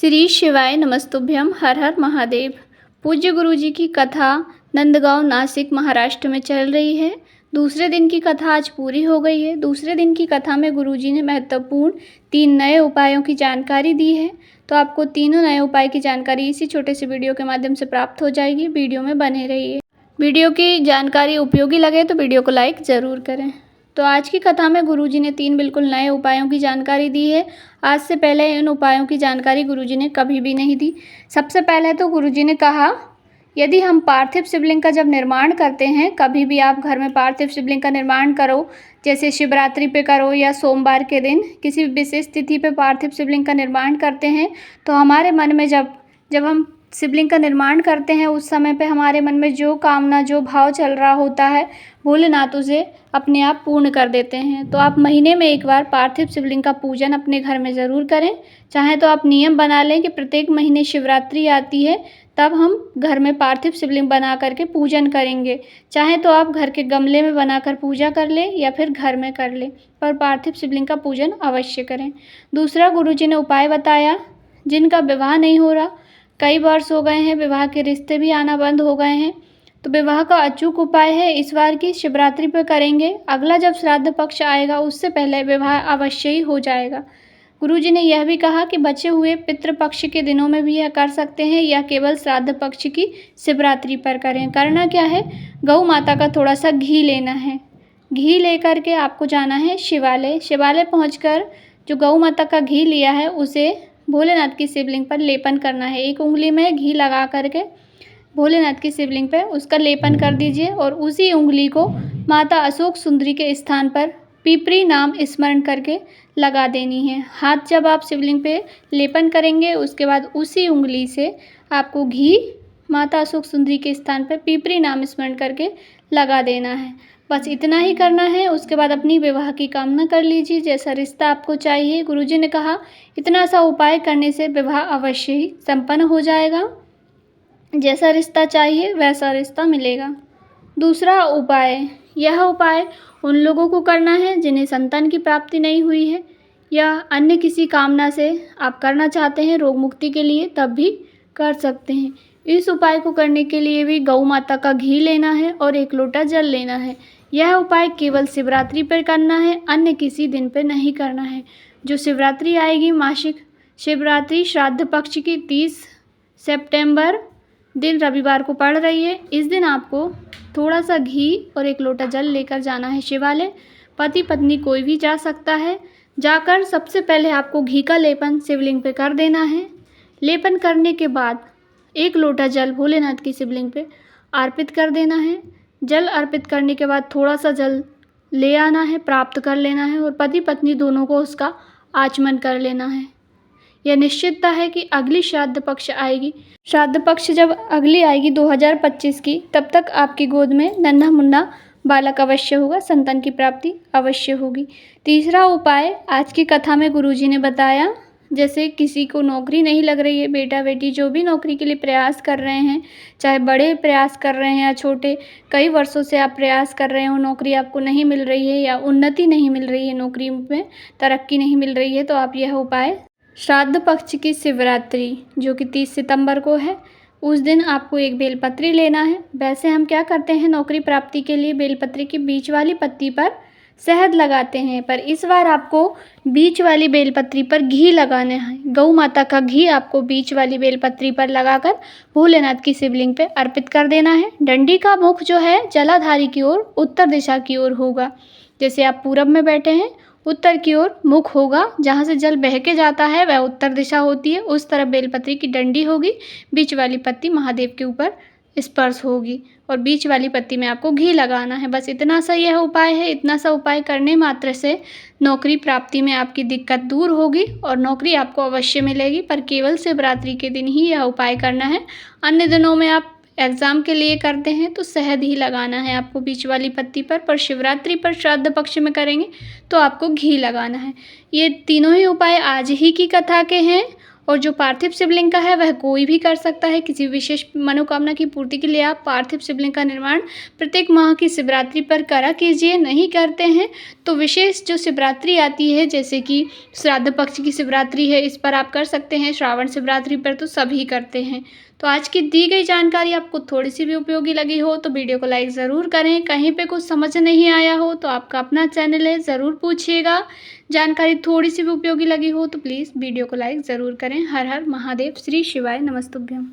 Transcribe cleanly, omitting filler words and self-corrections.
श्री शिवाय नमस्तुभ्यम। हर हर महादेव। पूज्य गुरु जी की कथा नंदगांव नासिक महाराष्ट्र में चल रही है। दूसरे दिन की कथा आज पूरी हो गई है। दूसरे दिन की कथा में गुरु जी ने महत्वपूर्ण 3 नए उपायों की जानकारी दी है। तो आपको तीनों नए उपाय की जानकारी इसी छोटे से वीडियो के माध्यम से प्राप्त हो जाएगी। वीडियो में बने रहिए। वीडियो की जानकारी उपयोगी लगे तो वीडियो को लाइक ज़रूर करें। तो आज की कथा में गुरुजी ने 3 बिल्कुल नए उपायों की जानकारी दी है। आज से पहले इन उपायों की जानकारी गुरुजी ने कभी भी नहीं दी। सबसे पहले तो गुरुजी ने कहा, यदि हम पार्थिव शिवलिंग का जब निर्माण करते हैं, कभी भी आप घर में पार्थिव शिवलिंग का निर्माण करो, जैसे शिवरात्रि पे करो या सोमवार के दिन किसी विशेष तिथि पे पार्थिव शिवलिंग का निर्माण करते हैं, तो हमारे मन में जब हम शिवलिंग का निर्माण करते हैं उस समय पे हमारे मन में जो कामना, जो भाव चल रहा होता है, भोलेनाथ उसे अपने आप पूर्ण कर देते हैं। तो आप महीने में एक बार पार्थिव शिवलिंग का पूजन अपने घर में ज़रूर करें। चाहे तो आप नियम बना लें कि प्रत्येक महीने शिवरात्रि आती है तब हम घर में पार्थिव शिवलिंग बना करके पूजन करेंगे। चाहे तो आप घर के गमले में बनाकर पूजा कर लें या फिर घर में कर लें, पर पार्थिव शिवलिंग का पूजन अवश्य करें। दूसरा गुरुजी ने उपाय बताया, जिनका विवाह नहीं हो रहा, कई वर्ष हो गए हैं, विवाह के रिश्ते भी आना बंद हो गए हैं, तो विवाह का अचूक उपाय है इस बार की शिवरात्रि पर करेंगे। अगला जब श्राद्ध पक्ष आएगा उससे पहले विवाह अवश्य ही हो जाएगा। गुरुजी ने यह भी कहा कि बचे हुए पितृपक्ष के दिनों में भी यह कर सकते हैं या केवल श्राद्ध पक्ष की शिवरात्रि पर करें। करना क्या है, गौ माता का थोड़ा सा घी लेना है। घी लेकर के आपको जाना है शिवालय। शिवालय पहुँचकर जो गौ माता का घी लिया है उसे भोलेनाथ की शिवलिंग पर लेपन करना है। एक उंगली में घी लगा करके भोलेनाथ की शिवलिंग पर उसका लेपन कर दीजिए और उसी उंगली को माता अशोक सुंदरी के स्थान पर पिपरी नाम स्मरण करके लगा देनी है। हाथ जब आप शिवलिंग पे लेपन करेंगे उसके बाद उसी उंगली से आपको घी माता अशोक सुंदरी के स्थान पर पिपरी नाम स्मरण करके लगा देना है। बस इतना ही करना है। उसके बाद अपनी विवाह की कामना कर लीजिए, जैसा रिश्ता आपको चाहिए। गुरुजी ने कहा इतना सा उपाय करने से विवाह अवश्य ही संपन्न हो जाएगा। जैसा रिश्ता चाहिए वैसा रिश्ता मिलेगा। दूसरा उपाय, यह उपाय उन लोगों को करना है जिन्हें संतान की प्राप्ति नहीं हुई है या अन्य किसी कामना से आप करना चाहते हैं रोग मुक्ति के लिए, तब भी कर सकते हैं। इस उपाय को करने के लिए भी गौ माता का घी लेना है और 1 लोटा जल लेना है। यह उपाय केवल शिवरात्रि पर करना है, अन्य किसी दिन पर नहीं करना है। जो शिवरात्रि आएगी, मासिक शिवरात्रि श्राद्ध पक्ष की 30 सितंबर दिन रविवार को पड़ रही है। इस दिन आपको थोड़ा सा घी और 1 लोटा जल लेकर जाना है शिवालय। पति पत्नी कोई भी जा सकता है। जाकर सबसे पहले आपको घी का लेपन शिवलिंग पे कर देना है। लेपन करने के बाद 1 लोटा जल भोलेनाथ की शिवलिंग पे अर्पित कर देना है। जल अर्पित करने के बाद थोड़ा सा जल ले आना है, प्राप्त कर लेना है और पति पत्नी दोनों को उसका आचमन कर लेना है। यह निश्चितता है कि अगली श्राद्ध पक्ष आएगी। श्राद्ध पक्ष जब अगली आएगी 2025 की, तब तक आपकी गोद में नन्हा मुन्ना बालक अवश्य होगा, संतान की प्राप्ति अवश्य होगी। तीसरा उपाय आज की कथा में गुरुजी ने बताया, जैसे किसी को नौकरी नहीं लग रही है, बेटा बेटी जो भी नौकरी के लिए प्रयास कर रहे हैं, चाहे बड़े प्रयास कर रहे हैं या छोटे, कई वर्षों से आप प्रयास कर रहे हो, नौकरी आपको नहीं मिल रही है या उन्नति नहीं मिल रही है, नौकरी में तरक्की नहीं मिल रही है, तो आप यह उपाय श्राद्ध पक्ष की शिवरात्रि जो कि 30 सितंबर को है, उस दिन आपको 1 बेलपत्री लेना है। वैसे हम क्या करते हैं, नौकरी प्राप्ति के लिए बेलपत्री की बीच वाली पत्ती पर शहद लगाते हैं, पर इस बार आपको बीच वाली बेलपत्री पर घी लगाना है। गौ माता का घी आपको बीच वाली बेलपत्री पर लगाकर भोलेनाथ की शिवलिंग पे अर्पित कर देना है। डंडी का मुख जो है जलाधारी की ओर उत्तर दिशा की ओर होगा। जैसे आप पूरब में बैठे हैं, उत्तर की ओर मुख होगा, जहाँ से जल बह के जाता है वह उत्तर दिशा होती है, उस तरफ बेलपत्री की डंडी होगी। बीच वाली पत्ती महादेव के ऊपर स्पर्श होगी और बीच वाली पत्ती में आपको घी लगाना है। बस इतना सा यह उपाय है। इतना सा उपाय करने मात्र से नौकरी प्राप्ति में आपकी दिक्कत दूर होगी और नौकरी आपको अवश्य मिलेगी, पर केवल शिवरात्रि के दिन ही यह उपाय करना है। अन्य दिनों में आप एग्ज़ाम के लिए करते हैं तो शहद ही लगाना है आपको बीच वाली पत्ती पर शिवरात्रि पर श्राद्ध पक्ष में करेंगे तो आपको घी लगाना है। ये तीनों ही उपाय आज ही की कथा के हैं और जो पार्थिव शिवलिंग का है वह कोई भी कर सकता है। किसी विशेष मनोकामना की पूर्ति के लिए आप पार्थिव शिवलिंग का निर्माण प्रत्येक माह की शिवरात्रि पर करा कीजिए। नहीं करते हैं तो विशेष जो शिवरात्रि आती है, जैसे कि श्राद्ध पक्ष की शिवरात्रि है, इस पर आप कर सकते हैं। श्रावण शिवरात्रि पर तो सभी करते हैं। तो आज की दी गई जानकारी आपको थोड़ी-सी भी उपयोगी लगी हो तो वीडियो को लाइक ज़रूर करें। कहीं पे कुछ समझ नहीं आया हो तो आपका अपना चैनल है, ज़रूर पूछिएगा। जानकारी थोड़ी-सी भी उपयोगी लगी हो तो प्लीज़ वीडियो को लाइक ज़रूर करें। हर हर महादेव, श्री शिवाय नमस्तुभ्यम।